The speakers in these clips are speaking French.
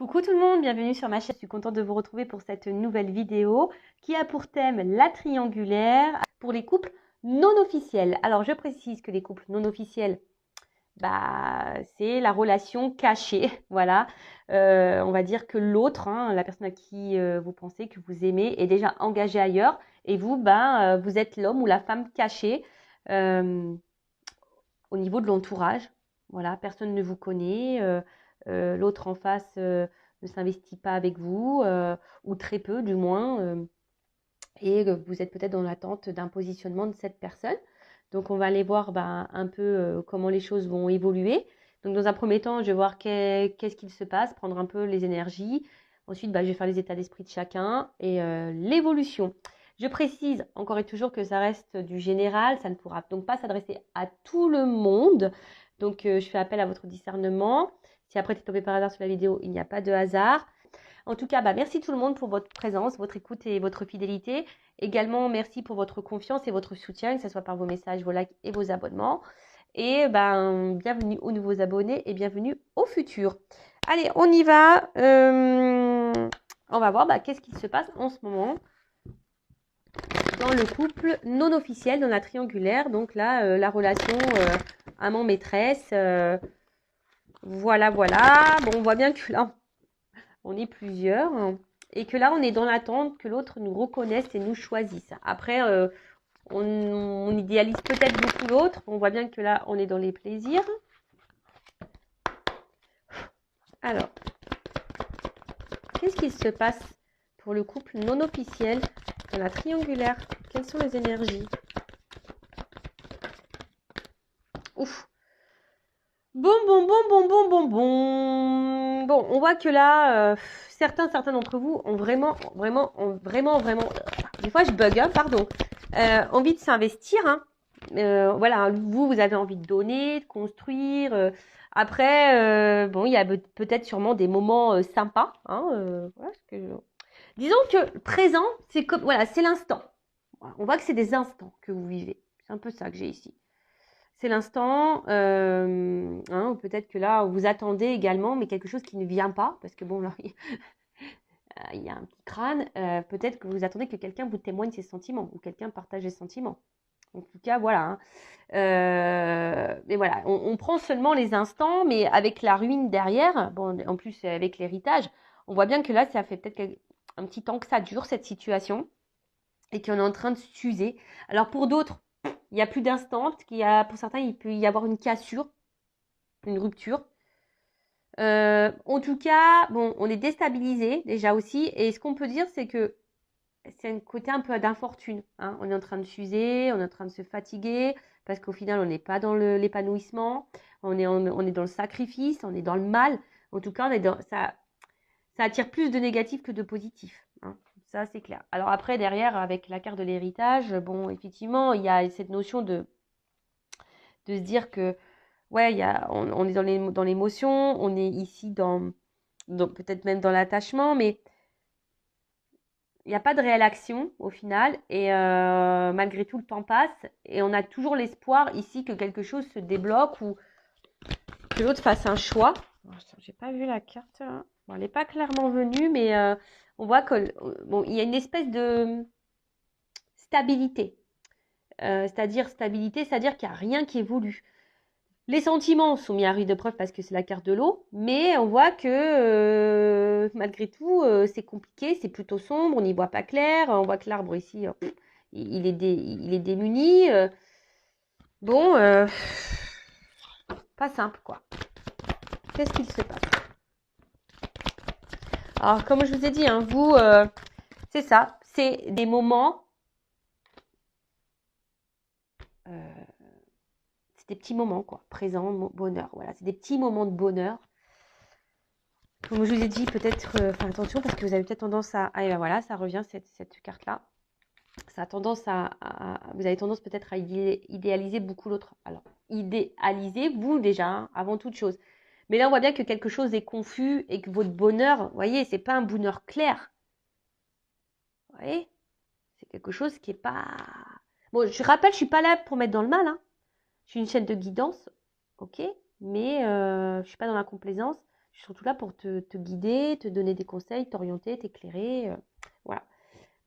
Coucou tout le monde, bienvenue sur ma chaîne. Je suis contente de vous retrouver pour cette nouvelle vidéo qui a pour thème la triangulaire pour les couples non officiels. Alors je précise que les couples non officiels, c'est la relation cachée. Voilà, on va dire que l'autre, la personne à qui vous pensez que vous aimez est déjà engagée ailleurs et vous, vous êtes l'homme ou la femme cachée au niveau de l'entourage. Voilà, personne ne vous connaît. L'autre en face ne s'investit pas avec vous, ou très peu du moins, et vous êtes peut-être dans l'attente d'un positionnement de cette personne. Donc on va aller voir un peu comment les choses vont évoluer. Donc dans un premier temps, je vais voir qu'est-ce qu'il se passe, prendre un peu les énergies. Ensuite, je vais faire les états d'esprit de chacun et l'évolution. Je précise encore et toujours que ça reste du général, ça ne pourra donc pas s'adresser à tout le monde. Donc je fais appel à votre discernement. Si après tu es tombé par hasard sur la vidéo, il n'y a pas de hasard. En tout cas, merci tout le monde pour votre présence, votre écoute et votre fidélité. Également, merci pour votre confiance et votre soutien, que ce soit par vos messages, vos likes et vos abonnements. Et bienvenue aux nouveaux abonnés et bienvenue aux futurs. Allez, on y va. On va voir qu'est-ce qui se passe en ce moment dans le couple non officiel, dans la triangulaire. Donc là, la relation amant-maîtresse. Voilà. Bon, on voit bien que là, on est plusieurs. Et que là, on est dans l'attente que l'autre nous reconnaisse et nous choisisse. Après, on idéalise peut-être beaucoup l'autre. On voit bien que là, on est dans les plaisirs. Alors, qu'est-ce qui se passe pour le couple non officiel dans la triangulaire? Quelles sont les énergies? Ouf. Bon. Bon, on voit que là, certains d'entre vous ont vraiment, des fois je bug, pardon, envie de s'investir. Voilà, vous avez envie de donner, de construire. Après, bon, il y a peut-être sûrement des moments sympas. Voilà, disons que présent, c'est comme, voilà, c'est l'instant. On voit que c'est des instants que vous vivez. C'est un peu ça que j'ai ici. C'est l'instant, ou peut-être que là, vous attendez également, mais quelque chose qui ne vient pas, parce que bon, là, il y a un petit crâne. Peut-être que vous attendez que quelqu'un vous témoigne ses sentiments, ou quelqu'un partage ses sentiments. En tout cas, voilà. Mais voilà, on prend seulement les instants, mais avec la ruine derrière, bon, en plus avec l'héritage, on voit bien que là, ça fait peut-être un petit temps que ça dure, cette situation, et qu'on est en train de s'user. Alors pour d'autres, il n'y a plus d'instant, pour certains, il peut y avoir une cassure, une rupture. En tout cas, bon, on est déstabilisé déjà aussi. Et ce qu'on peut dire, c'est que c'est un côté un peu d'infortune. On est en train de s'user, on est en train de se fatiguer, parce qu'au final, on n'est pas dans l'épanouissement, on est dans le sacrifice, on est dans le mal. En tout cas, ça attire plus de négatif que de positif. Ça, c'est clair. Alors après, derrière, avec la carte de l'héritage, bon, effectivement, il y a cette notion de se dire que, ouais, on est dans l'émotion, on est ici dans peut-être même dans l'attachement, mais il n'y a pas de réelle action au final. Et malgré tout, le temps passe et on a toujours l'espoir ici que quelque chose se débloque ou que l'autre fasse un choix. J'ai pas vu la carte là. Bon, elle n'est pas clairement venue, mais on voit que bon, il y a une espèce de stabilité. C'est-à-dire qu'il n'y a rien qui évolue. Les sentiments sont mis à rude épreuve parce que c'est la carte de l'eau, mais on voit que malgré tout, c'est compliqué, c'est plutôt sombre, on n'y voit pas clair. On voit que l'arbre ici, il est démuni. Bon, pas simple quoi. Qu'est-ce qu'il se passe? Alors, comme je vous ai dit, vous, c'est ça, c'est des moments, c'est des petits moments, quoi, présent, bonheur, voilà, c'est des petits moments de bonheur. Comme je vous ai dit, peut-être, attention, parce que vous avez peut-être tendance à, voilà, ça revient, cette carte-là, ça a tendance vous avez tendance peut-être à idéaliser beaucoup l'autre. Alors, idéalisez vous déjà, avant toute chose. Mais là, on voit bien que quelque chose est confus et que votre bonheur, vous voyez, c'est pas un bonheur clair. Vous voyez, c'est quelque chose qui est pas... Bon, je rappelle, je suis pas là pour mettre dans le mal. Je suis une chaîne de guidance, ok, mais je suis pas dans la complaisance. Je suis surtout là pour te guider, te donner des conseils, t'orienter, t'éclairer. Voilà.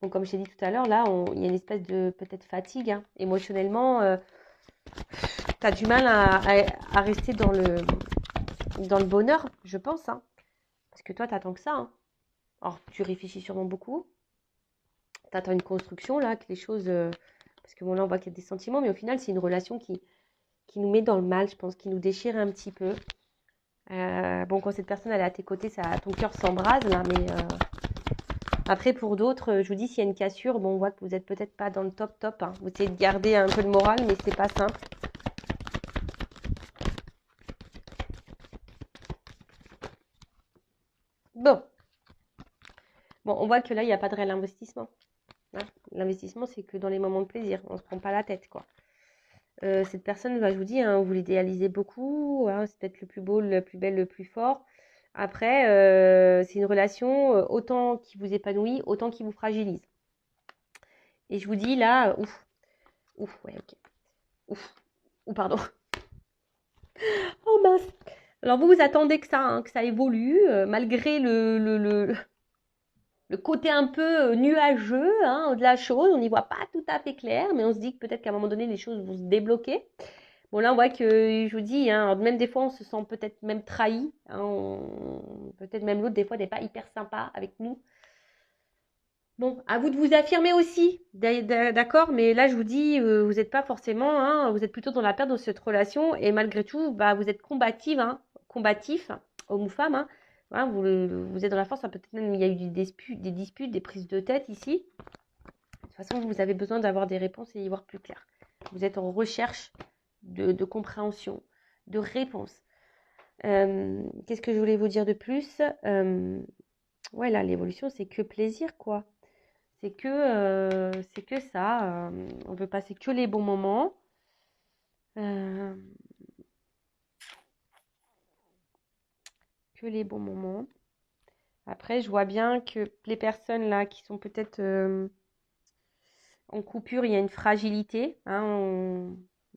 Donc, comme je t'ai dit tout à l'heure, là, il y a une espèce de peut-être fatigue, hein. Émotionnellement, tu as du mal à rester dans le bonheur, je pense, hein. Parce que toi, tu attends que ça, hein. Alors, tu réfléchis sûrement beaucoup. Tu attends une construction, là, que les choses... parce que bon, là, on voit qu'il y a des sentiments, mais au final, c'est une relation qui nous met dans le mal, je pense, qui nous déchire un petit peu. Bon, quand cette personne elle est à tes côtés, ton cœur s'embrase, là, mais après, pour d'autres, je vous dis, s'il y a une cassure, bon, on voit que vous n'êtes peut-être pas dans le top, hein. Vous essayez de garder un peu de morale, mais c'est pas simple. Bon, on voit que là, il n'y a pas de réel investissement, hein. L'investissement, c'est que dans les moments de plaisir, on ne se prend pas la tête, quoi. Cette personne, bah, je vous dis, hein, vous l'idéalisez beaucoup, hein, c'est peut-être le plus beau, le plus belle, le plus fort. Après, c'est une relation autant qui vous épanouit, autant qui vous fragilise. Et je vous dis là, ouais, ok, ou pardon. Oh mince. Alors vous attendez que ça, hein, que ça évolue, malgré le côté un peu nuageux, hein, de la chose. On n'y voit pas tout à fait clair, mais on se dit que peut-être qu'à un moment donné, les choses vont se débloquer. Bon, là, on voit que, je vous dis, hein, même des fois, on se sent peut-être même trahi, hein, peut-être même l'autre, des fois, n'est pas hyper sympa avec nous. Bon, à vous de vous affirmer aussi, d'accord, mais là, je vous dis, vous n'êtes pas forcément, hein, vous êtes plutôt dans la perte de cette relation, et malgré tout, bah, vous êtes combatif, homme ou femme, hein, voilà, vous êtes dans la force, hein, peut-être même il y a eu des disputes, des prises de tête ici. De toute façon, vous avez besoin d'avoir des réponses et y voir plus clair. Vous êtes en recherche de compréhension, de réponse. Qu'est-ce que je voulais vous dire de plus? Ouais, là, l'évolution, c'est que plaisir, quoi. C'est que ça. On veut passer que les bons moments. Que les bons moments. Après, je vois bien que les personnes là qui sont peut-être en coupure, il y a une fragilité, hein,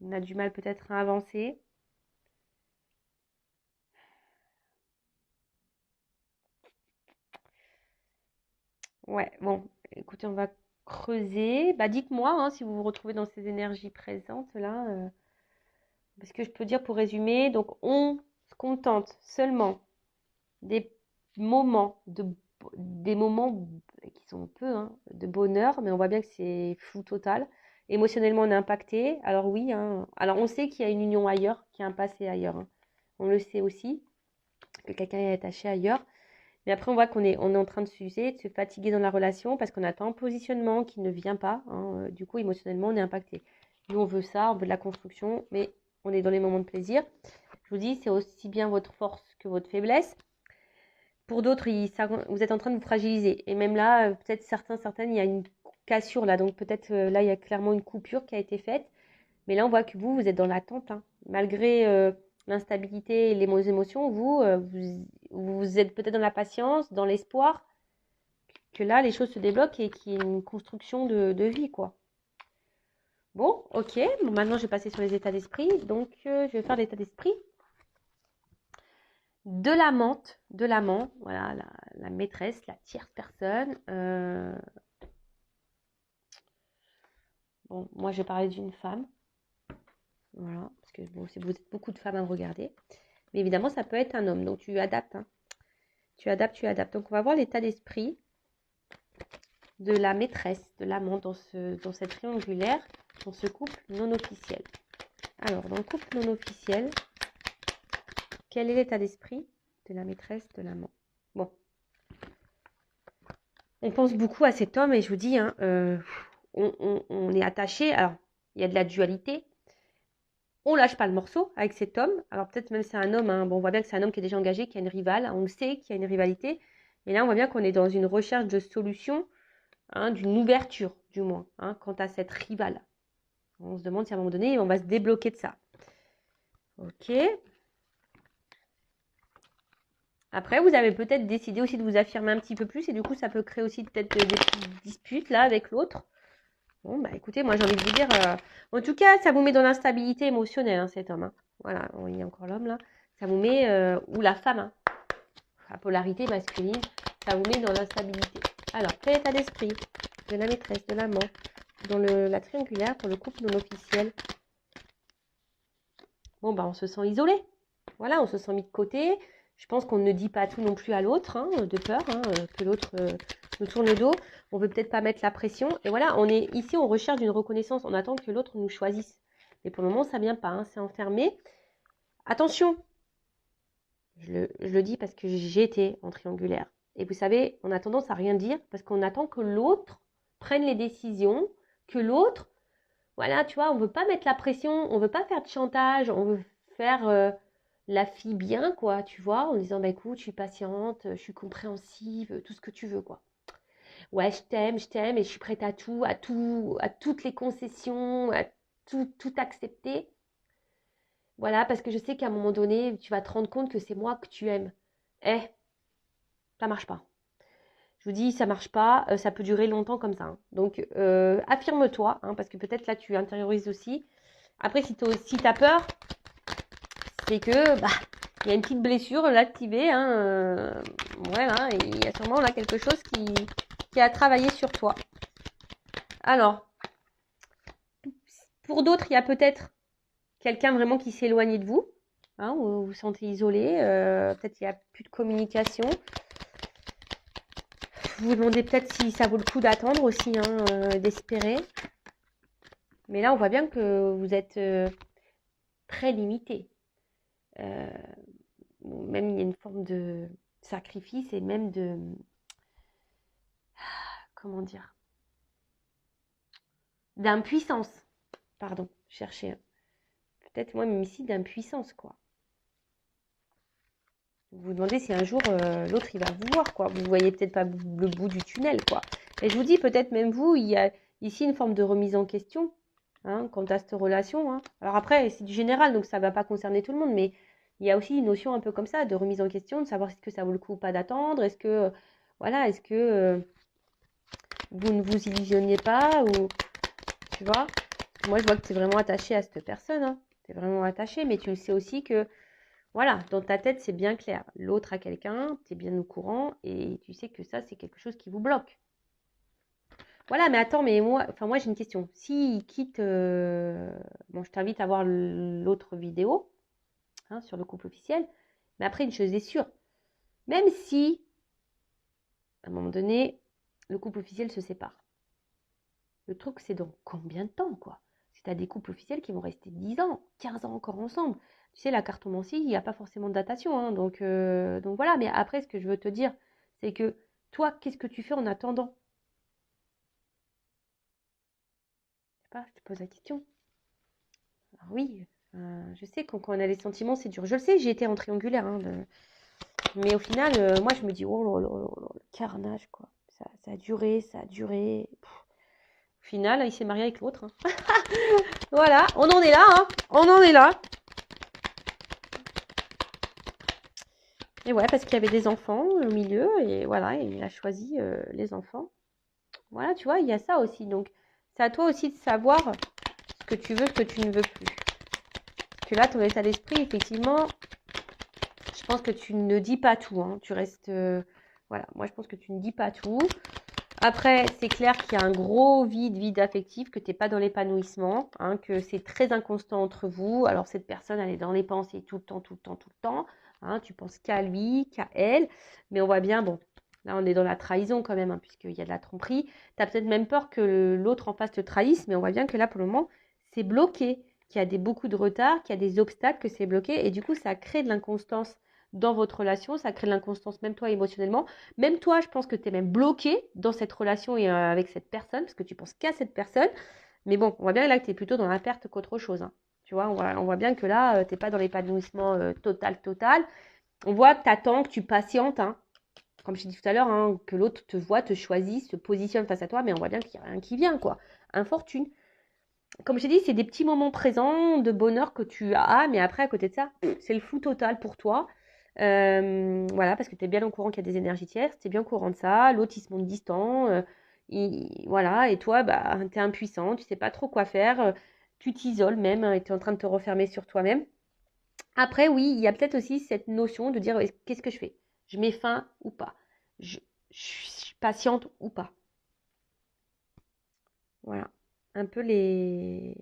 on a du mal peut-être à avancer. Ouais, bon, écoutez, on va creuser. Bah, dites-moi, hein, si vous vous retrouvez dans ces énergies présentes là. Parce que je peux dire pour résumer, donc on se contente seulement des moments des moments qui sont peu, hein, de bonheur, mais on voit bien que c'est flou total. Émotionnellement, on est impacté. Alors oui, hein, alors on sait qu'il y a une union ailleurs, qu'il y a un passé ailleurs, hein. On le sait aussi, que quelqu'un est attaché ailleurs. Mais après, on voit on est en train de s'user, de se fatiguer dans la relation parce qu'on attend un positionnement qui ne vient pas, hein. Du coup, émotionnellement, on est impacté. Nous, on veut ça, on veut de la construction, mais on est dans les moments de plaisir. Je vous dis, c'est aussi bien votre force que votre faiblesse. Pour d'autres, vous êtes en train de vous fragiliser. Et même là, peut-être certaines, il y a une cassure là. Donc peut-être là, il y a clairement une coupure qui a été faite. Mais là, on voit que vous êtes dans l'attente, hein. Malgré l'instabilité et les émotions, vous êtes peut-être dans la patience, dans l'espoir que là, les choses se débloquent et qu'il y ait une construction de vie, quoi. Bon, ok. Bon, maintenant, je vais passer sur les états d'esprit. Donc, je vais faire l'état d'esprit de l'amant, voilà, la maîtresse, la tierce personne. Bon, moi, je vais parler d'une femme. Voilà, parce que bon, vous êtes beaucoup de femmes à me regarder. Mais évidemment, ça peut être un homme. Donc, tu adaptes, hein. Tu adaptes. Donc, on va voir l'état d'esprit de la maîtresse, de l'amant dans cette triangulaire, dans ce couple non officiel. Alors, dans le couple non officiel, quel est l'état d'esprit de la maîtresse, de l'amant? Bon. On pense beaucoup à cet homme et je vous dis, hein, on est attaché. Alors, il y a de la dualité. On lâche pas le morceau avec cet homme. Alors, peut-être même c'est un homme, hein, bon, on voit bien que c'est un homme qui est déjà engagé, qui a une rivale. On le sait qu'il y a une rivalité. Mais là, on voit bien qu'on est dans une recherche de solution, hein, d'une ouverture, du moins, hein, quant à cette rivale. On se demande si à un moment donné, on va se débloquer de ça. Ok. Après, vous avez peut-être décidé aussi de vous affirmer un petit peu plus et du coup, ça peut créer aussi peut-être des petites disputes là avec l'autre. Bon, bah écoutez, moi j'ai envie de vous dire, en tout cas, ça vous met dans l'instabilité émotionnelle, hein, cet homme, hein. Voilà, il y a encore l'homme là. Ça vous met, ou la femme, hein. la polarité masculine, ça vous met dans l'instabilité. Alors, quel état d'esprit de la maîtresse, de l'amant, dans la triangulaire pour le couple non officiel? Bon, bah, on se sent isolé. Voilà, on se sent mis de côté. Je pense qu'on ne dit pas tout non plus à l'autre, hein, de peur que l'autre nous tourne le dos. On veut peut-être pas mettre la pression. Et voilà, on est ici, on recherche une reconnaissance. On attend que l'autre nous choisisse. Mais pour le moment, ça vient pas, hein, c'est enfermé. Attention, je le dis parce que j'ai été en triangulaire. Et vous savez, on a tendance à rien dire parce qu'on attend que l'autre prenne les décisions, que l'autre, voilà, tu vois, on veut pas mettre la pression, on veut pas faire de chantage, on veut faire la fille bien, quoi, tu vois, en disant, bah écoute, je suis patiente, je suis compréhensive, tout ce que tu veux, quoi. Ouais, je t'aime, et je suis prête à tout, à toutes les concessions, à tout accepter. Voilà, parce que je sais qu'à un moment donné, tu vas te rendre compte que c'est moi que tu aimes. Eh, ça marche pas. Je vous dis, ça marche pas, ça peut durer longtemps comme ça, hein. Donc, affirme-toi, hein, parce que peut-être là, tu intériorises aussi. Après, si tu as peur, c'est que bah, il y a une petite blessure là activée, hein, voilà, et il y a sûrement là quelque chose qui a travaillé sur toi. Alors, pour d'autres, il y a peut-être quelqu'un vraiment qui s'est éloigné de vous, hein, vous vous sentez isolé, peut-être qu'il n'y a plus de communication. Vous vous demandez peut-être si ça vaut le coup d'attendre aussi, hein, d'espérer. Mais là, on voit bien que vous êtes très limité. Même il y a une forme de sacrifice et même de... Comment dire? D'impuissance. Pardon, chercher. Peut-être moi, même ici, d'impuissance, quoi. Vous vous demandez si un jour, l'autre, il va vous voir, quoi. Vous voyez peut-être pas le bout du tunnel, quoi. Et je vous dis, peut-être même vous, il y a ici une forme de remise en question, hein, quant à cette relation, hein. Alors après, c'est du général, donc ça ne va pas concerner tout le monde, mais il y a aussi une notion un peu comme ça, de remise en question, de savoir est-ce que ça vaut le coup ou pas d'attendre, est-ce que, voilà, est-ce que vous ne vous illusionnez pas, ou, tu vois. Moi, je vois que tu es vraiment attaché à cette personne, hein. Tu es vraiment attaché, mais tu le sais aussi que, voilà, dans ta tête, c'est bien clair. L'autre a quelqu'un, tu es bien au courant, et tu sais que ça, c'est quelque chose qui vous bloque. Voilà, mais attends, mais moi j'ai une question. S'il quitte, bon, je t'invite à voir l'autre vidéo, hein, sur le couple officiel. Mais après, une chose est sûre, même si, à un moment donné, le couple officiel se sépare. Le truc, c'est dans combien de temps, quoi? Si tu as des couples officiels qui vont rester 10 ans, 15 ans encore ensemble. Tu sais, la cartomancie, il n'y a pas forcément de datation, hein, donc voilà. Mais après, ce que je veux te dire, c'est que toi, qu'est-ce que tu fais en attendant? Je sais pas, je te pose la question. Alors oui, je sais que quand on a les sentiments, c'est dur. Je le sais, j'ai été en triangulaire, hein, mais au final, moi, je me dis, oh là là là là, le carnage, quoi. Ça a duré, ça a duré. Pff. Au final, il s'est marié avec l'autre, hein. Voilà, on en est là, hein. On en est là. Et ouais, parce qu'il y avait des enfants au milieu, et voilà, il a choisi les enfants. Voilà, tu vois, il y a ça aussi. Donc, c'est à toi aussi de savoir ce que tu veux, ce que tu ne veux plus. Parce que là, ton état d'esprit, effectivement, je pense que tu ne dis pas tout, hein. Tu restes... voilà, moi, je pense que tu ne dis pas tout. Après, c'est clair qu'il y a un gros vide affectif, que tu n'es pas dans l'épanouissement, hein, que c'est très inconstant entre vous. Alors, cette personne, elle est dans les pensées tout le temps, tout le temps, tout le temps. Hein, tu penses qu'à lui, qu'à elle. Mais on voit bien, bon, là, on est dans la trahison quand même, hein, puisqu'il y a de la tromperie. Tu as peut-être même peur que l'autre en face te trahisse, mais on voit bien que là, pour le moment, c'est bloqué, qu'il y a beaucoup de retard, qu'il y a des obstacles, que c'est bloqué. Et du coup, ça crée de l'inconstance dans votre relation, ça crée de l'inconstance même toi émotionnellement. Même toi, je pense que tu es même bloqué dans cette relation et avec cette personne, parce que tu penses qu'à cette personne. Mais bon, on voit bien là que tu es plutôt dans la perte qu'autre chose, hein. Tu vois, on voit bien que là, tu n'es pas dans l'épanouissement total. On voit que tu attends, que tu patientes, hein. Comme je t'ai dit tout à l'heure, hein, que l'autre te voit, te choisit, se positionne face à toi, mais on voit bien qu'il n'y a rien qui vient, quoi. Infortune. Comme je t'ai dit, c'est des petits moments présents de bonheur que tu as, mais après, à côté de ça, c'est le flou total pour toi. Voilà, parce que tu es bien au courant qu'il y a des énergies tierces, tu es bien au courant de ça, l'autre il se montre distant, voilà, et toi, bah, tu es impuissant, tu sais pas trop quoi faire, tu t'isoles même, hein, et tu es en train de te refermer sur toi-même. Après, oui, il y a peut-être aussi cette notion de dire, qu'est-ce que je fais? Je mets fin ou pas. Je suis patiente ou pas. Voilà. Un peu les...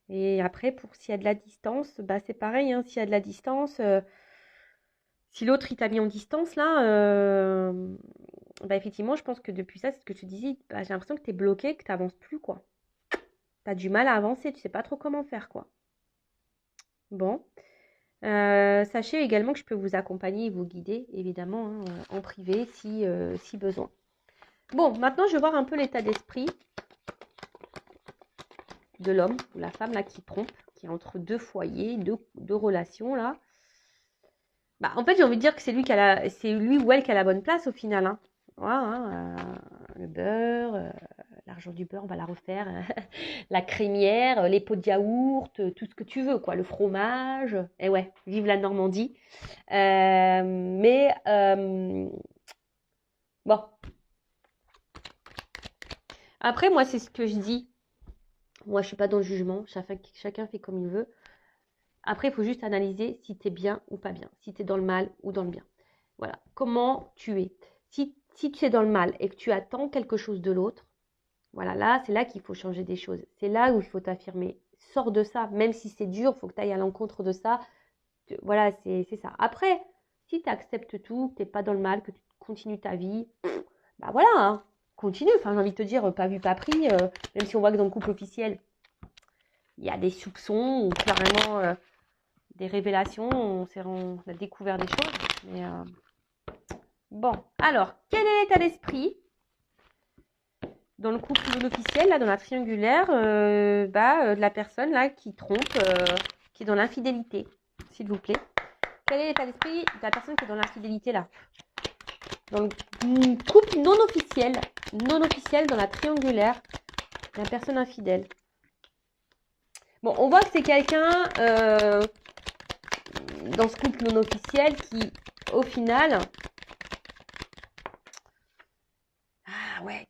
Et après, pour s'il y a de la distance, bah c'est pareil, hein, s'il y a de la distance, si l'autre il t'a mis en distance là, bah effectivement, je pense que depuis ça, c'est ce que tu disais, bah, j'ai l'impression que tu es bloqué, que tu n'avances plus, quoi. Tu as du mal à avancer, tu sais pas trop comment faire, quoi. Bon. Sachez également que je peux vous accompagner et vous guider, évidemment, hein, en privé, si besoin. Bon, maintenant, je vais voir un peu l'état d'esprit de l'homme ou la femme là qui trompe, qui est entre deux foyers, deux relations là. Bah, en fait, j'ai envie de dire que c'est lui ou elle qui a la bonne place au final. Hein. Voilà, hein, le beurre, l'argent du beurre, on va la refaire. La crémière, les pots de yaourt, tout ce que tu veux, quoi. Le fromage. Et ouais, vive la Normandie. Bon. Après, moi, c'est ce que je dis. Moi, je suis pas dans le jugement. Chacun fait comme il veut. Après, il faut juste analyser si tu es bien ou pas bien. Si tu es dans le mal ou dans le bien. Voilà. Comment tu es. Si tu es dans le mal et que tu attends quelque chose de l'autre, voilà, là, c'est là qu'il faut changer des choses. C'est là où il faut t'affirmer. Sors de ça. Même si c'est dur, il faut que tu ailles à l'encontre de ça. Voilà, c'est ça. Après, si tu acceptes tout, que tu n'es pas dans le mal, que tu continues ta vie, bah voilà, hein, continue. Enfin, j'ai envie de te dire, pas vu, pas pris. Même si on voit que dans le couple officiel, il y a des soupçons ou carrément des révélations. On a découvert des choses. Mais bon, alors, quel est l'état d'esprit dans le couple non officiel, là, dans la triangulaire, de la personne là qui trompe, qui est dans l'infidélité, s'il vous plaît. Quel est l'état d'esprit de la personne qui est dans l'infidélité là? Dans le couple non officiel dans la triangulaire, la personne infidèle. Bon, on voit que c'est quelqu'un dans ce couple non officiel qui, au final,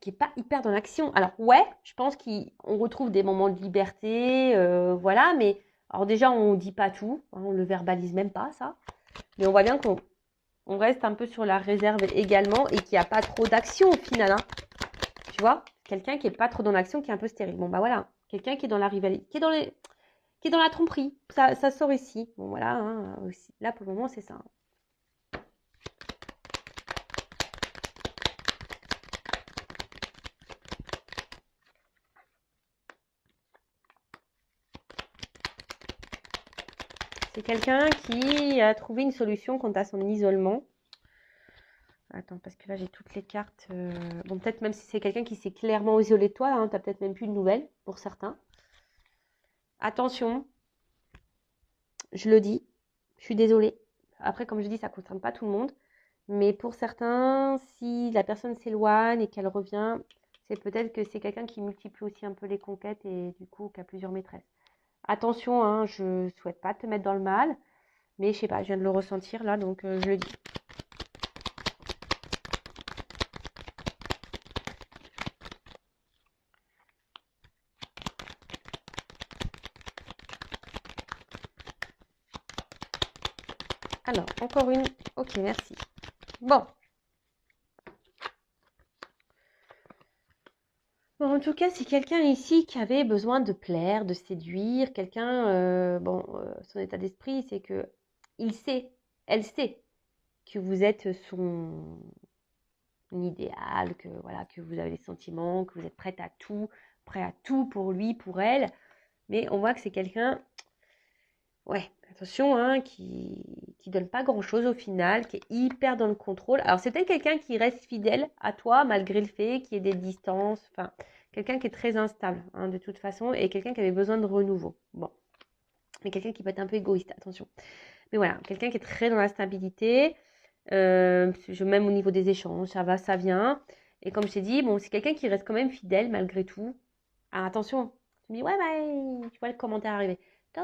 qui est pas hyper dans l'action. Alors ouais, je pense qu'on retrouve des moments de liberté, voilà, mais alors déjà on dit pas tout, hein, on le verbalise même pas ça, mais on voit bien qu'on reste un peu sur la réserve également et qu'il n'y a pas trop d'action au final, hein. Tu vois, quelqu'un qui est pas trop dans l'action, qui est un peu stérile. Bon bah voilà, quelqu'un qui est dans la rivalité, qui est dans la tromperie, ça sort ici. Bon voilà, hein, aussi. Là pour le moment c'est ça. Hein. C'est quelqu'un qui a trouvé une solution quant à son isolement. Attends, parce que là, j'ai toutes les cartes. Bon, peut-être même si c'est quelqu'un qui s'est clairement isolé de toi, hein, tu n'as peut-être même plus de nouvelles pour certains. Attention, je le dis, je suis désolée. Après, comme je dis, ça ne concerne pas tout le monde. Mais pour certains, si la personne s'éloigne et qu'elle revient, c'est peut-être que c'est quelqu'un qui multiplie aussi un peu les conquêtes et du coup qui a plusieurs maîtresses. Attention, hein, je ne souhaite pas te mettre dans le mal, mais je sais pas, je viens de le ressentir là, donc je le dis. Alors, encore une. Ok, merci. Bon. Bon, en tout cas, c'est quelqu'un ici qui avait besoin de plaire, de séduire. Quelqu'un, son état d'esprit, c'est que elle sait que vous êtes son idéal, que voilà, que vous avez des sentiments, que vous êtes prêt à tout pour lui, pour elle. Mais on voit que c'est quelqu'un, ouais, attention, hein, qui donne pas grand-chose au final, qui est hyper dans le contrôle. Alors, c'est peut-être quelqu'un qui reste fidèle à toi, malgré le fait qu'il y ait des distances, enfin, quelqu'un qui est très instable, hein, de toute façon, et quelqu'un qui avait besoin de renouveau. Bon, mais quelqu'un qui peut être un peu égoïste, attention. Mais voilà, quelqu'un qui est très dans la stabilité, même au niveau des échanges, ça va, ça vient. Et comme je t'ai dit, bon, c'est quelqu'un qui reste quand même fidèle malgré tout. Alors, attention, tu me dis, ouais, bah, tu vois le commentaire arriver.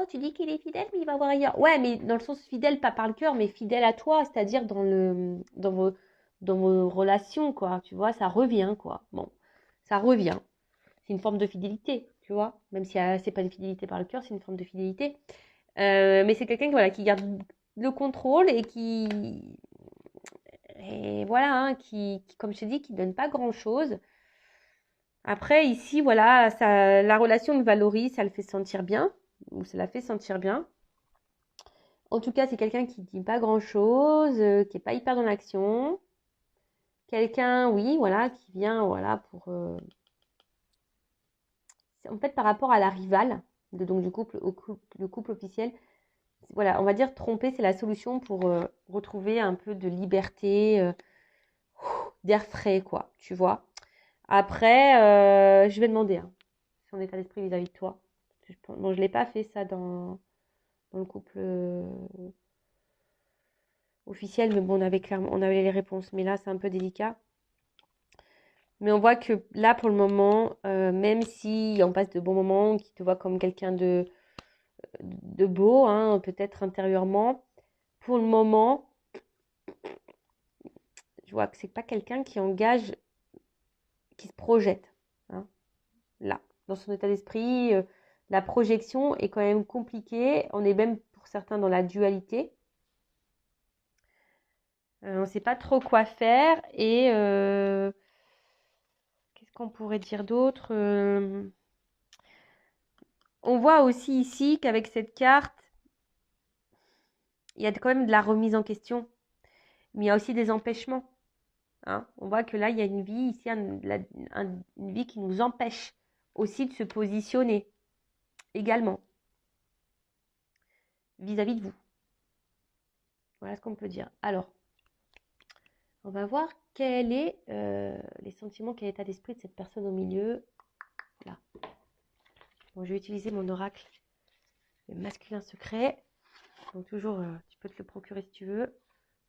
Tu dis qu'il est fidèle, mais il va voir ailleurs. Ouais, mais dans le sens fidèle, pas par le cœur, mais fidèle à toi, c'est-à-dire dans vos relations, quoi. Tu vois, ça revient, quoi. Bon, ça revient. C'est une forme de fidélité, tu vois. Même si c'est pas une fidélité par le cœur, c'est une forme de fidélité. Mais c'est quelqu'un voilà, qui garde le contrôle et qui et voilà, hein, comme je te dis, qui donne pas grand-chose. Après, ici, voilà, la relation le valorise, ça le fait sentir bien, ou ça la fait sentir bien. En tout cas, c'est quelqu'un qui dit pas grand-chose, qui est pas hyper dans l'action. Quelqu'un, oui, voilà, qui vient, voilà, pour... en fait, par rapport à la rivale, donc du couple, le couple officiel, voilà, on va dire tromper, c'est la solution pour retrouver un peu de liberté, d'air frais, quoi, tu vois. Après, je vais demander son état d'esprit vis-à-vis de toi. Bon, je ne l'ai pas fait ça dans le couple officiel, mais bon, on avait les réponses. Mais là, c'est un peu délicat. Mais on voit que là, pour le moment, même si on passe de bons moments, qui te voit comme quelqu'un de beau, hein, peut-être intérieurement, pour le moment, je vois que c'est pas quelqu'un qui engage, qui se projette. Hein, là, dans son état d'esprit, la projection est quand même compliquée. On est même pour certains dans la dualité. On ne sait pas trop quoi faire et qu'est-ce qu'on pourrait dire d'autre On voit aussi ici qu'avec cette carte, il y a quand même de la remise en question, mais il y a aussi des empêchements. Hein. On voit que là, il y a une vie ici, une vie qui nous empêche aussi de se positionner également vis-à-vis de vous. Voilà ce qu'on peut dire. Alors, on va voir quel est les sentiments, quel est l'état d'esprit de cette personne au milieu. Là. Bon, je vais utiliser mon oracle, le masculin secret. Donc toujours, tu peux te le procurer si tu veux.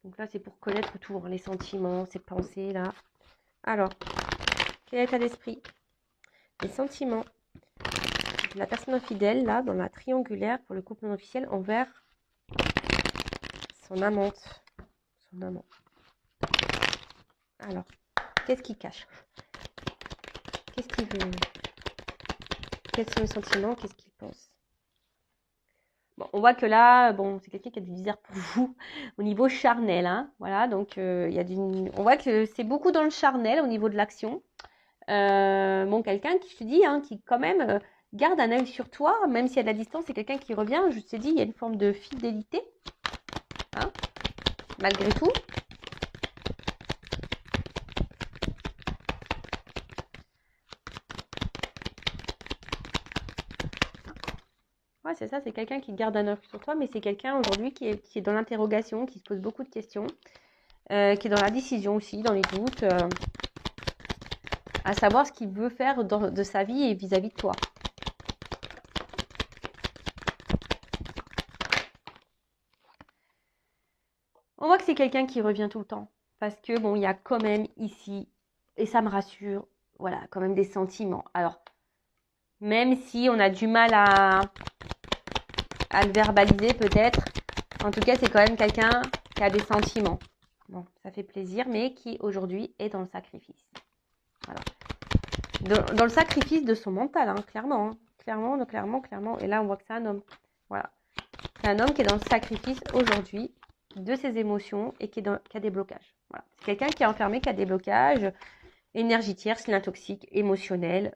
Donc là, c'est pour connaître tout, hein, les sentiments, ces pensées là. Alors, quel est l'état d'esprit? Les sentiments de la personne infidèle là, dans la triangulaire pour le couple non officiel envers son amante. Son amant. Alors, qu'est-ce qu'il cache? Qu'est-ce qu'il veut? Quels sont les sentiments? Qu'est-ce qu'il pense? Bon, on voit que là, bon, c'est quelqu'un qui a du désir pour vous au niveau charnel, hein, voilà, donc il y a on voit que c'est beaucoup dans le charnel au niveau de l'action. Bon, quelqu'un qui, je te dis, hein, qui quand même garde un œil sur toi, même s'il y a de la distance, c'est quelqu'un qui revient, je te dis, il y a une forme de fidélité, hein, malgré tout. Ouais, c'est ça, c'est quelqu'un qui garde un œil sur toi, mais c'est quelqu'un aujourd'hui qui est dans l'interrogation, qui se pose beaucoup de questions, qui est dans la décision aussi, dans les doutes, à savoir ce qu'il veut faire de sa vie et vis-à-vis de toi. On voit que c'est quelqu'un qui revient tout le temps, parce que bon, il y a quand même ici, et ça me rassure, voilà, quand même des sentiments. Alors, même si on a du mal à le verbaliser peut-être, en tout cas, c'est quand même quelqu'un qui a des sentiments. Bon, ça fait plaisir, mais qui aujourd'hui est dans le sacrifice. Voilà. Dans le sacrifice de son mental, hein, clairement, hein. Clairement. Et là, on voit que c'est un homme. Voilà. C'est un homme qui est dans le sacrifice aujourd'hui de ses émotions et qui a des blocages. Voilà. C'est quelqu'un qui est enfermé, qui a des blocages, énergie tierce, lien toxique, émotionnel,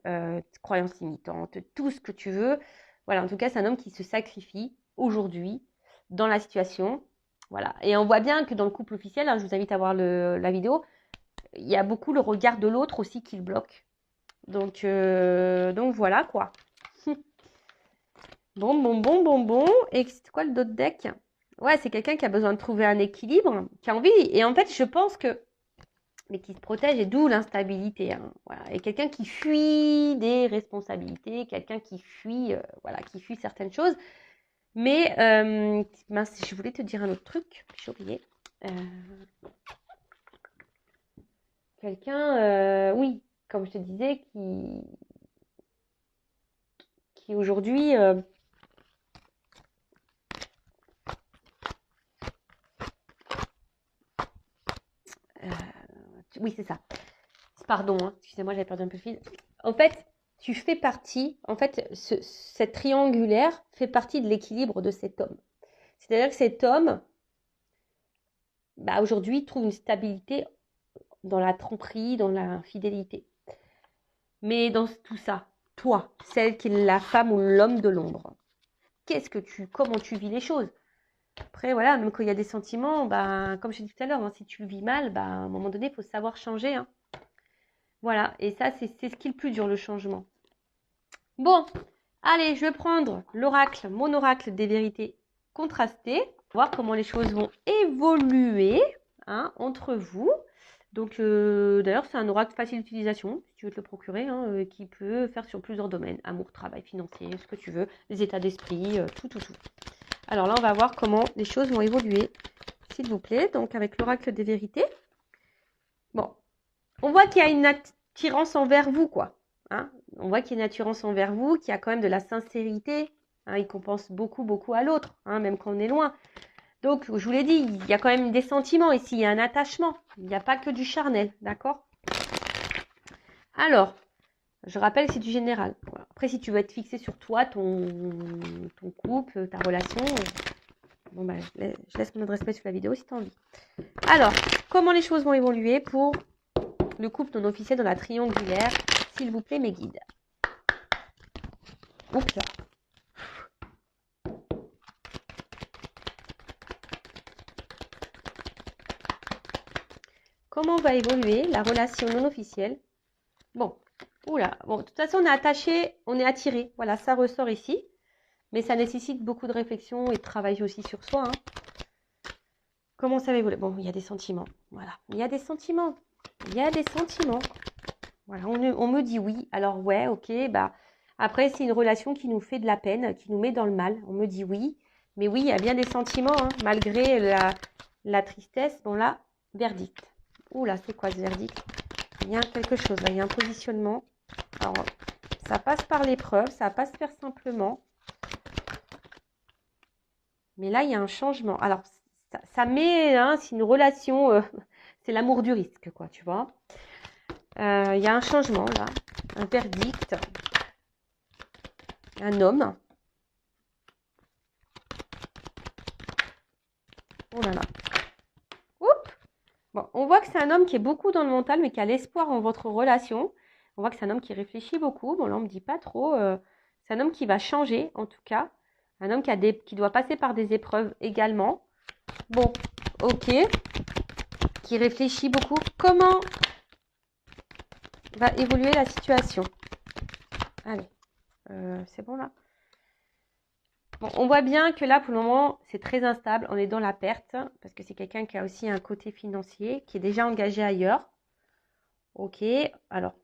croyances limitantes, tout ce que tu veux. Voilà, en tout cas, c'est un homme qui se sacrifie aujourd'hui dans la situation. Voilà. Et on voit bien que dans le couple officiel, hein, je vous invite à voir la vidéo, il y a beaucoup le regard de l'autre aussi qui le bloque. Donc voilà quoi. Bon. Et c'est quoi le d'autre deck? Ouais, c'est quelqu'un qui a besoin de trouver un équilibre, qui a envie. Et en fait, je pense que... Mais qui se protège, et d'où l'instabilité. Hein, voilà. Et quelqu'un qui fuit des responsabilités, quelqu'un qui fuit, voilà, qui fuit certaines choses. Mais, mince, je voulais te dire un autre truc, j'ai oublié. Quelqu'un, oui, comme je te disais, qui aujourd'hui... oui, c'est ça. Pardon, hein, excusez-moi, j'avais perdu un peu le fil. En fait, tu fais partie, en fait, cette triangulaire fait partie de l'équilibre de cet homme. C'est-à-dire que cet homme, bah, aujourd'hui, trouve une stabilité dans la tromperie, dans la fidélité. Mais dans tout ça, toi, celle qui est la femme ou l'homme de l'ombre, comment tu vis les choses? Après, voilà, même quand il y a des sentiments, bah, comme je t'ai dit tout à l'heure, hein, si tu le vis mal, bah, à un moment donné, il faut savoir changer, hein. Voilà, et ça, c'est ce qui est le plus dur, le changement. Bon, allez, je vais prendre l'oracle, mon oracle des vérités contrastées, voir comment les choses vont évoluer, hein, entre vous. Donc, d'ailleurs, c'est un oracle facile d'utilisation, si tu veux te le procurer, hein, qui peut faire sur plusieurs domaines, amour, travail, financier, ce que tu veux, les états d'esprit, tout. Alors là, on va voir comment les choses vont évoluer, s'il vous plaît. Donc, avec l'oracle des vérités. Bon, on voit qu'il y a une attirance envers vous, quoi. Hein, on voit qu'il y a une attirance envers vous, qu'il y a quand même de la sincérité. Hein, il compense beaucoup à l'autre, hein, même quand on est loin. Donc, je vous l'ai dit, il y a quand même des sentiments ici, il y a un attachement. Il n'y a pas que du charnel, d'accord? Alors, je rappelle, c'est du général. Voilà. Après, si tu veux être fixé sur toi, ton couple, ta relation, bon, bah, je laisse mon adresse mail sous la vidéo si tu as envie. Alors, comment les choses vont évoluer pour le couple non officiel dans la triangulaire? S'il vous plaît, mes guides. Oups là. Comment va évoluer la relation non officielle? Bon, oula, bon, de toute façon, on est attaché, on est attiré. Voilà, ça ressort ici. Mais ça nécessite beaucoup de réflexion et de travail aussi sur soi. Hein. Comment ça va évoluer? Bon, il y a des sentiments. Voilà, il y a des sentiments. Il y a des sentiments. Voilà, on me dit oui. Alors ouais, ok, bah après c'est une relation qui nous fait de la peine, qui nous met dans le mal. On me dit oui, mais oui, il y a bien des sentiments, hein, malgré la tristesse. Bon là, verdict. Ouh là, c'est quoi ce verdict? Il y a quelque chose, là, il y a un positionnement. Alors, ça passe par l'épreuve, ça va pas se faire simplement. Mais là, il y a un changement. Alors, ça met, hein, c'est une relation, c'est l'amour du risque, quoi, tu vois. Il y a un changement, là, un verdict, un homme. Oh là là. Oups. Bon, on voit que c'est un homme qui est beaucoup dans le mental, mais qui a l'espoir en votre relation. On voit que c'est un homme qui réfléchit beaucoup. Bon, là, on ne me dit pas trop. C'est un homme qui va changer, en tout cas. Un homme qui doit passer par des épreuves également. Bon, ok. Qui réfléchit beaucoup. Comment va évoluer la situation? Allez, c'est bon là. Bon, on voit bien que là, pour le moment, c'est très instable. On est dans la perte parce que c'est quelqu'un qui a aussi un côté financier, qui est déjà engagé ailleurs. Ok, alors,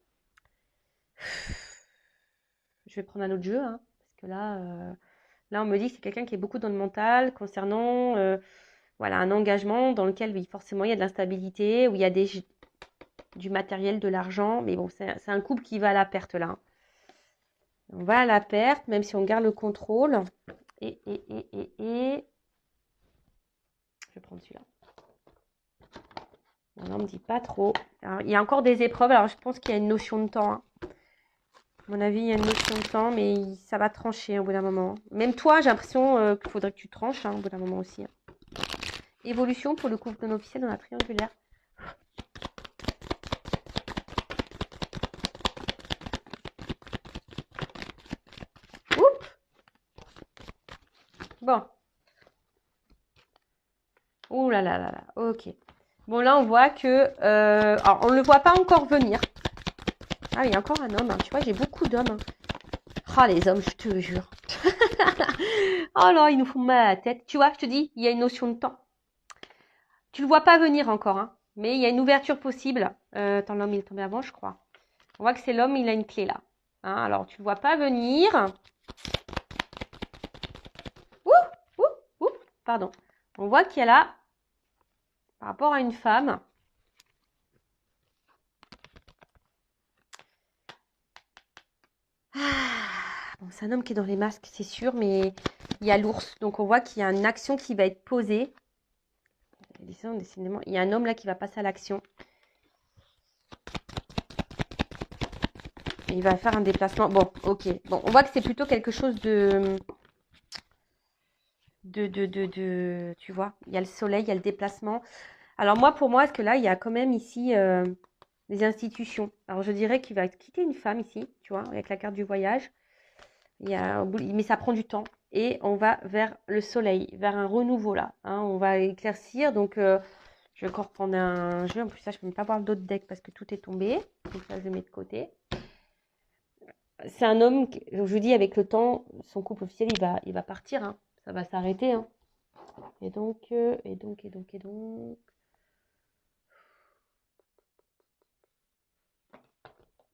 je vais prendre un autre jeu, hein, parce que là, on me dit que c'est quelqu'un qui est beaucoup dans le mental concernant voilà, un engagement dans lequel, oui, forcément, il y a de l'instabilité, où il y a du matériel, de l'argent. Mais bon, c'est un couple qui va à la perte là. On va à la perte, même si on garde le contrôle. Et je vais prendre celui-là. Bon, là, on ne me dit pas trop. Alors, il y a encore des épreuves. Alors, je pense qu'il y a une notion de temps. Hein. À mon avis, il y a une notion de temps, mais ça va trancher au bout d'un moment. Même toi, j'ai l'impression qu'il faudrait que tu tranches hein, au bout d'un moment aussi. Hein. Évolution pour le couple non officiel dans la triangulaire. Oups. Bon. Ouh là là là là. Ok. Bon, là, on voit que... alors, on ne le voit pas encore venir. Ah, il y a encore un homme. Hein. Tu vois, j'ai beaucoup d'hommes. Hein. Oh, les hommes, je te jure. Oh là, ils nous font mal à la tête. Tu vois, je te dis, il y a une notion de temps. Tu le vois pas venir encore, hein. Mais il y a une ouverture possible. Attends, l'homme, il est tombé avant, je crois. On voit que c'est l'homme, il a une clé là. Hein, alors, tu le vois pas venir. Ouh, pardon. On voit qu'il y a là, par rapport à une femme, bon, c'est un homme qui est dans les masques, c'est sûr, mais il y a l'ours. Donc, on voit qu'il y a une action qui va être posée. Décidément, il y a un homme là qui va passer à l'action. Il va faire un déplacement. Bon, ok. Bon, on voit que c'est plutôt quelque chose de... Tu vois, il y a le soleil, il y a le déplacement. Alors moi, pour moi, parce que là, il y a quand même ici des institutions. Alors je dirais qu'il va quitter une femme ici, tu vois, avec la carte du voyage. Mais ça prend du temps. Et on va vers le soleil, vers un renouveau là. Hein. On va éclaircir. Donc je vais encore prendre un jeu. En plus, ça, je ne peux même pas voir d'autres decks parce que tout est tombé. Donc ça, je le mets de côté. C'est un homme, je vous dis, avec le temps, son couple officiel, il va partir. Hein. Ça va s'arrêter. Hein. Et donc.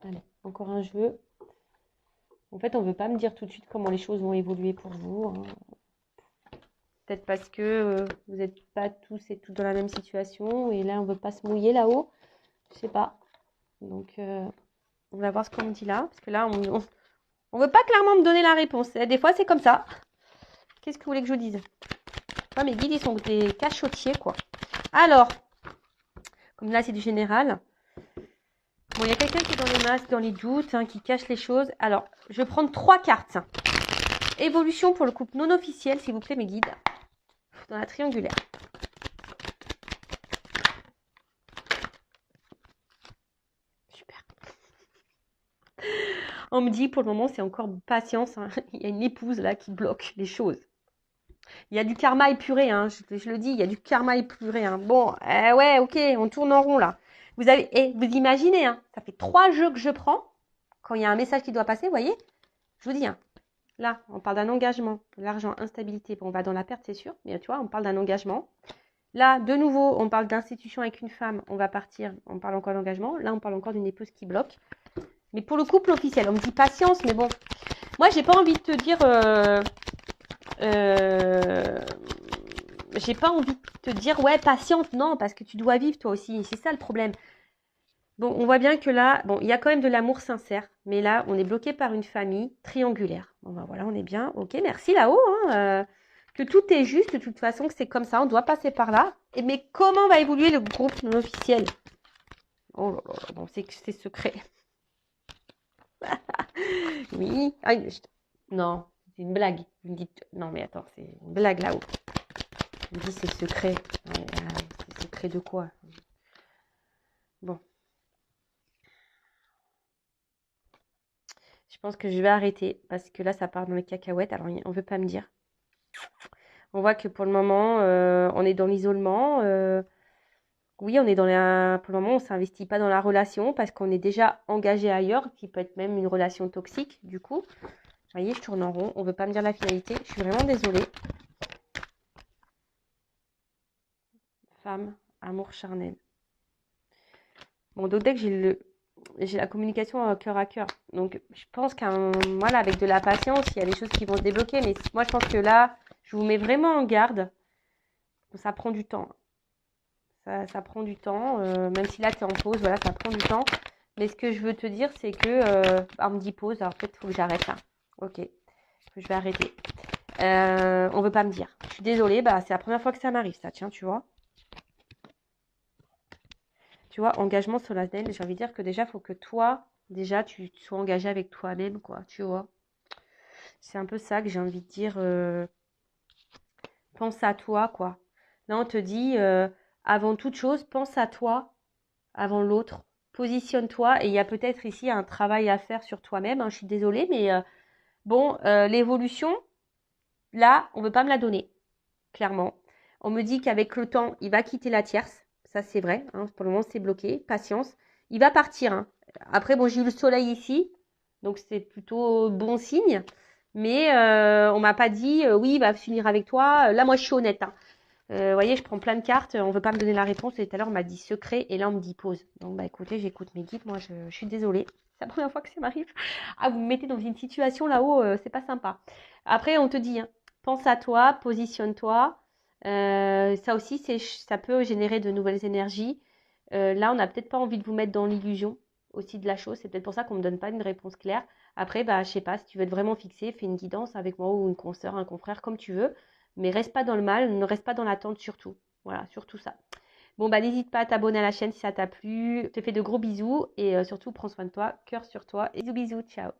Allez, encore un jeu. En fait, on ne veut pas me dire tout de suite comment les choses vont évoluer pour vous. Hein. Peut-être parce que vous n'êtes pas tous et toutes dans la même situation. Et là, on ne veut pas se mouiller là-haut. Je sais pas. Donc, on va voir ce qu'on me dit là. Parce que là, on veut pas clairement me donner la réponse. Et des fois, c'est comme ça. Qu'est-ce que vous voulez que je vous dise? Enfin, mes guides, ils sont des cachotiers, quoi. Alors, comme là, c'est du général. Bon, il y a quelqu'un qui est dans les masques, dans les doutes, hein, qui cache les choses. Alors, je vais prendre 3 cartes. Évolution pour le couple non officiel, s'il vous plaît, mes guides. Dans la triangulaire. Super. On me dit, pour le moment, c'est encore patience. Hein. Il y a une épouse, là, qui bloque les choses. Il y a du karma épuré, hein. Je le dis, il y a du karma épuré. Hein. Bon, ouais, ok, on tourne en rond, là. Vous imaginez, hein, ça fait 3 jeux que je prends. Quand il y a un message qui doit passer, vous voyez, je vous dis, hein, là, on parle d'un engagement, l'argent, instabilité. Bon, on va dans la perte, c'est sûr, mais tu vois, on parle d'un engagement. Là, de nouveau, on parle d'institution avec une femme, on va partir, on parle encore d'engagement. Là, on parle encore d'une épouse qui bloque. Mais pour le couple officiel, on me dit patience, mais bon, moi, j'ai pas envie de te dire... j'ai pas envie de te dire, ouais, patiente, non, parce que tu dois vivre toi aussi. C'est ça le problème. Bon, on voit bien que là, bon, il y a quand même de l'amour sincère, mais là, on est bloqué par une famille triangulaire. Bon, ben voilà, on est bien. Ok, merci là-haut. Hein, que tout est juste, de toute façon, que c'est comme ça, on doit passer par là. Mais comment va évoluer le groupe non officiel? Oh là là, bon, c'est secret. Oui. Ah, non, c'est une blague. Vous me dites, non, mais attends, c'est une blague là-haut. Je me dis, c'est secret. Ouais, c'est secret de quoi? Bon. Je pense que je vais arrêter parce que là, ça part dans les cacahuètes. Alors, on ne veut pas me dire. On voit que pour le moment, on est dans l'isolement. Oui, on est pour le moment, on ne s'investit pas dans la relation parce qu'on est déjà engagé ailleurs, qui peut être même une relation toxique, du coup. Vous voyez, je tourne en rond. On ne veut pas me dire la finalité. Je suis vraiment désolée. Femme, amour charnel. Bon, donc dès que j'ai la communication cœur à cœur. Donc, je pense voilà, avec de la patience, il y a des choses qui vont se débloquer. Mais moi, je pense que là, je vous mets vraiment en garde. Ça prend du temps. Ça prend du temps. Même si là, tu es en pause, voilà, ça prend du temps. Mais ce que je veux te dire, c'est que... on me dit pause. Alors, peut-être qu'il faut que j'arrête là. Ok. Je vais arrêter. On veut pas me dire. Je suis désolée. Bah, c'est la première fois que ça m'arrive, ça. Tiens, tu vois. Tu vois, engagement solennel, j'ai envie de dire que déjà, il faut que toi, déjà, tu sois engagé avec toi-même, quoi, tu vois. C'est un peu ça que j'ai envie de dire. Pense à toi, quoi. Là, on te dit, avant toute chose, pense à toi, avant l'autre. Positionne-toi. Et il y a peut-être ici un travail à faire sur toi-même. Hein, je suis désolée, mais bon, l'évolution, là, on ne veut pas me la donner, clairement. On me dit qu'avec le temps, il va quitter la tierce. Ça, c'est vrai. Hein, pour le moment, c'est bloqué. Patience. Il va partir. Hein. Après, bon, j'ai eu le soleil ici. Donc, c'est plutôt bon signe. Mais on m'a pas dit, oui, il va s'unir avec toi. Là, moi, je suis honnête. Hein. Vous voyez, je prends plein de cartes. On veut pas me donner la réponse. Et tout à l'heure, on m'a dit secret. Et là, on me dit pause. Donc, bah, écoutez, j'écoute mes guides. Moi, je suis désolée. C'est la première fois que ça m'arrive. Ah, vous me mettez dans une situation là-haut, c'est pas sympa. Après, on te dit, hein, pense à toi, positionne-toi. Ça aussi, ça peut générer de nouvelles énergies. Là, on n'a peut-être pas envie de vous mettre dans l'illusion aussi de la chose. C'est peut-être pour ça qu'on ne me donne pas une réponse claire. Après, bah, je sais pas, si tu veux être vraiment fixé, fais une guidance avec moi ou une consoeur, un confrère, comme tu veux. Mais reste pas dans le mal, ne reste pas dans l'attente surtout. Voilà, surtout ça. Bon, bah, n'hésite pas à t'abonner à la chaîne si ça t'a plu. Je te fais de gros bisous et surtout, prends soin de toi, cœur sur toi. Et bisous, bisous, ciao.